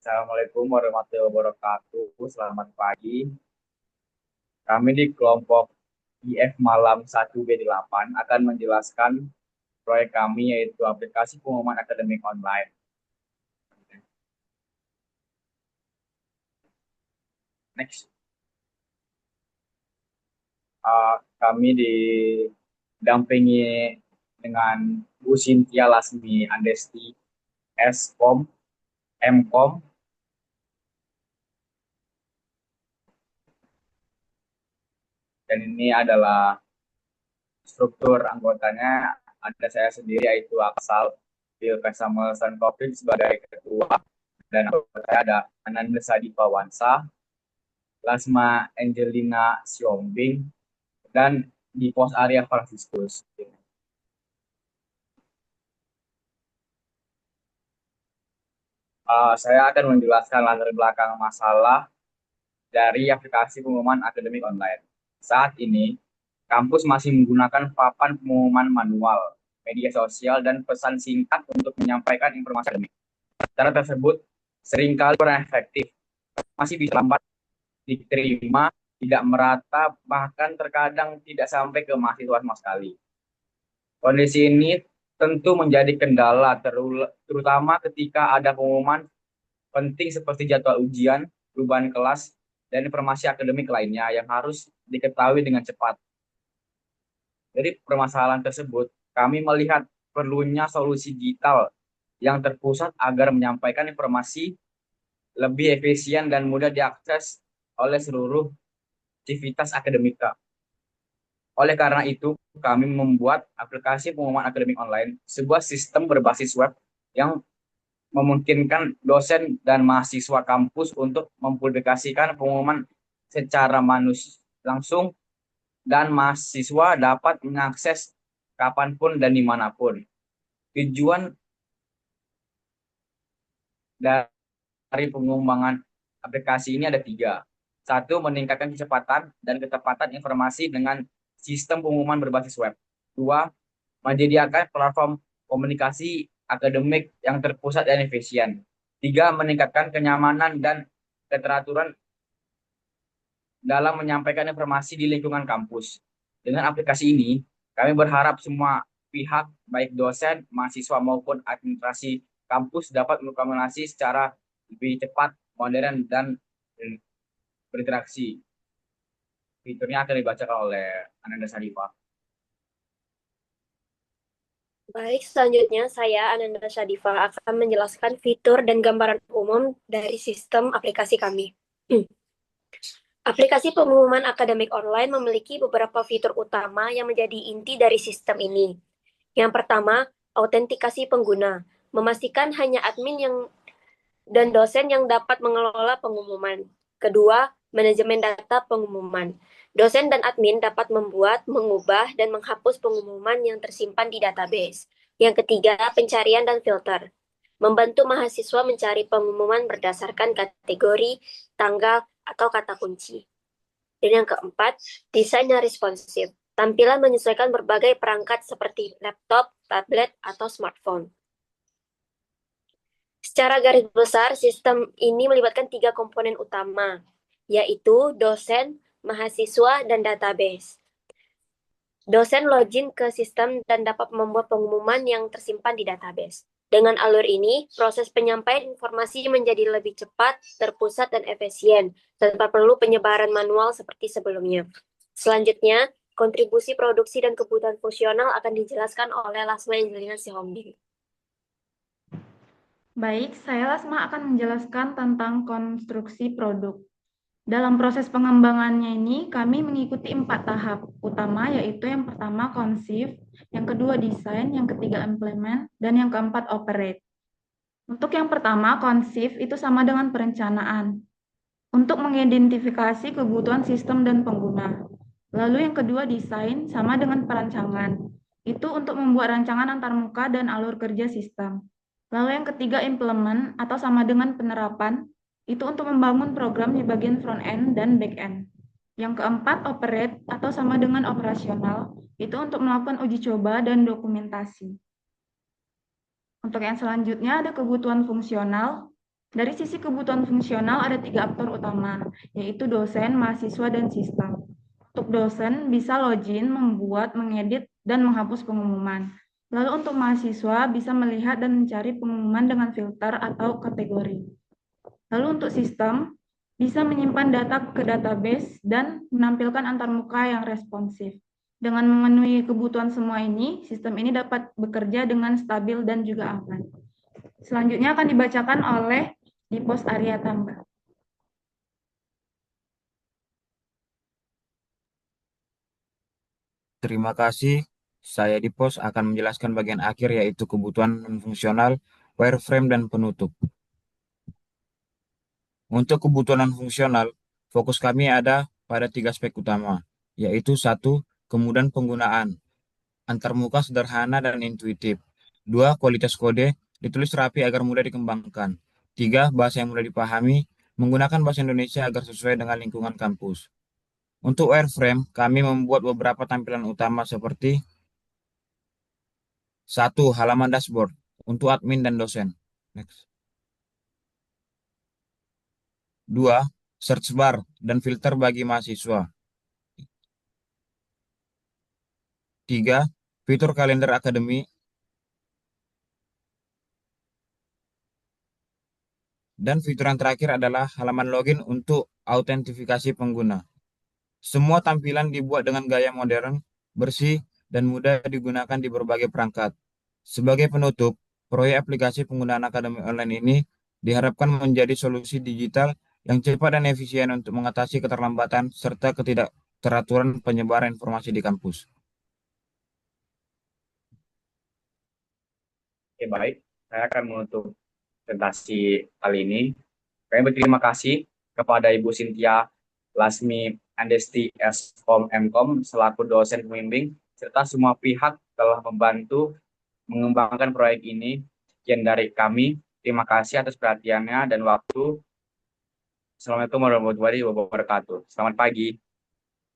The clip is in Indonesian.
Assalamualaikum warahmatullahi wabarakatuh. Selamat pagi. Kami di kelompok IF Malam 1B8 akan menjelaskan proyek kami yaitu aplikasi pengumuman akademik online. Next. Kami didampingi dengan Bu Cynthia Lasmi Andesti, Skom, Mkom, dan ini adalah struktur anggotanya. Ada saya sendiri yaitu Aksal Pilpres Samuel Covid sebagai ketua, dan anggota saya ada Ananda Sadi Pawansa, Lasma Angelina Siombing, dan di pos area Franciscus. Saya akan menjelaskan latar belakang masalah dari aplikasi pengumuman akademik online. Saat ini, kampus masih menggunakan papan pengumuman manual, media sosial, dan pesan singkat untuk menyampaikan informasi akademik. Cara tersebut seringkali kurang efektif, masih bisa lambat diterima, tidak merata, bahkan terkadang tidak sampai ke mahasiswa sama sekali. Kondisi ini tentu menjadi kendala, terutama ketika ada pengumuman penting seperti jadwal ujian, perubahan kelas, dan informasi akademik lainnya yang harus diketahui dengan cepat. Dari permasalahan tersebut, kami melihat perlunya solusi digital yang terpusat agar menyampaikan informasi lebih efisien dan mudah diakses oleh seluruh aktivitas akademika. Oleh karena itu, kami membuat aplikasi pengumuman akademik online, sebuah sistem berbasis web yang memungkinkan dosen dan mahasiswa kampus untuk mempublikasikan pengumuman secara langsung, dan mahasiswa dapat mengakses kapanpun dan dimanapun. Tujuan dari pengembangan aplikasi ini ada tiga. Satu, meningkatkan kecepatan dan ketepatan informasi dengan sistem pengumuman berbasis web. Dua, menyediakan platform komunikasi akademik yang terpusat dan efisien. Tiga, meningkatkan kenyamanan dan keteraturan dalam menyampaikan informasi di lingkungan kampus. Dengan aplikasi ini, kami berharap semua pihak, baik dosen, mahasiswa maupun administrasi kampus dapat berkomunikasi secara lebih cepat, modern, dan berinteraksi. Fiturnya akan dibacakan oleh Ananda Sarifah. Baik, selanjutnya saya, Ananda Syadifa, akan menjelaskan fitur dan gambaran umum dari sistem aplikasi kami. Aplikasi pengumuman akademik online memiliki beberapa fitur utama yang menjadi inti dari sistem ini. Yang pertama, autentikasi pengguna, memastikan hanya admin dan dosen yang dapat mengelola pengumuman. Kedua, manajemen data pengumuman. Dosen dan admin dapat membuat, mengubah, dan menghapus pengumuman yang tersimpan di database. Yang ketiga, pencarian dan filter. Membantu mahasiswa mencari pengumuman berdasarkan kategori, tanggal, atau kata kunci. Dan yang keempat, desain yang responsif. Tampilan menyesuaikan berbagai perangkat seperti laptop, tablet, atau smartphone. Secara garis besar, sistem ini melibatkan tiga komponen utama, yaitu dosen, mahasiswa, dan database. Dosen login ke sistem dan dapat membuat pengumuman yang tersimpan di database. Dengan alur ini, proses penyampaian informasi menjadi lebih cepat, terpusat, dan efisien, tanpa perlu penyebaran manual seperti sebelumnya. Selanjutnya, kontribusi produksi dan kebutuhan fungsional akan dijelaskan oleh Lasma Angelina Sihombing. Baik, saya Lasma akan menjelaskan tentang konstruksi produk. Dalam proses pengembangannya ini, kami mengikuti 4 tahap utama, yaitu yang pertama conceive, yang kedua desain, yang ketiga implement, dan yang keempat operate. Untuk yang pertama, conceive itu sama dengan perencanaan, untuk mengidentifikasi kebutuhan sistem dan pengguna. Lalu yang kedua desain sama dengan perancangan, itu untuk membuat rancangan antarmuka dan alur kerja sistem. Lalu yang ketiga implement atau sama dengan penerapan, itu untuk membangun program di bagian front-end dan back-end. Yang keempat, operate atau sama dengan operasional, itu untuk melakukan uji coba dan dokumentasi. Untuk yang selanjutnya ada kebutuhan fungsional, Dari sisi kebutuhan fungsional ada 3 aktor utama, yaitu dosen, mahasiswa, dan sistem. Untuk dosen bisa login, membuat, mengedit, dan menghapus pengumuman. Lalu untuk mahasiswa bisa melihat dan mencari pengumuman dengan filter atau kategori. Lalu untuk sistem bisa menyimpan data ke database dan menampilkan antarmuka yang responsif. Dengan memenuhi kebutuhan semua ini, sistem ini dapat bekerja dengan stabil dan juga aman. Selanjutnya akan dibacakan oleh Dipos Arya Tamba. Terima kasih. Saya di pos akan menjelaskan bagian akhir yaitu kebutuhan fungsional, wireframe, dan penutup. Untuk kebutuhan fungsional, fokus kami ada pada 3 aspek utama, yaitu 1. Kemudahan penggunaan, antarmuka sederhana dan intuitif. 2. Kualitas kode, ditulis rapi agar mudah dikembangkan. 3. Bahasa yang mudah dipahami, menggunakan bahasa Indonesia agar sesuai dengan lingkungan kampus. Untuk wireframe, kami membuat beberapa tampilan utama seperti 1. Halaman dashboard untuk admin dan dosen. Next. 2. Search bar dan filter bagi mahasiswa. 3. Fitur kalender akademi. Dan fitur yang terakhir adalah halaman login untuk autentifikasi pengguna. Semua tampilan dibuat dengan gaya modern, bersih, dan mudah digunakan di berbagai perangkat. Sebagai penutup, proyek aplikasi penggunaan akademi online ini diharapkan menjadi solusi digital yang cepat dan efisien untuk mengatasi keterlambatan serta ketidakteraturan penyebaran informasi di kampus. Oke, baik. Saya akan menutup presentasi kali ini. Kami berterima kasih kepada Ibu Cynthia Lasmi Andesti Skom Mkom selaku dosen pembimbing serta semua pihak telah membantu mengembangkan proyek ini. Sekian dari kami. Terima kasih atas perhatiannya dan waktu. Assalamualaikum warahmatullahi wabarakatuh. Selamat pagi.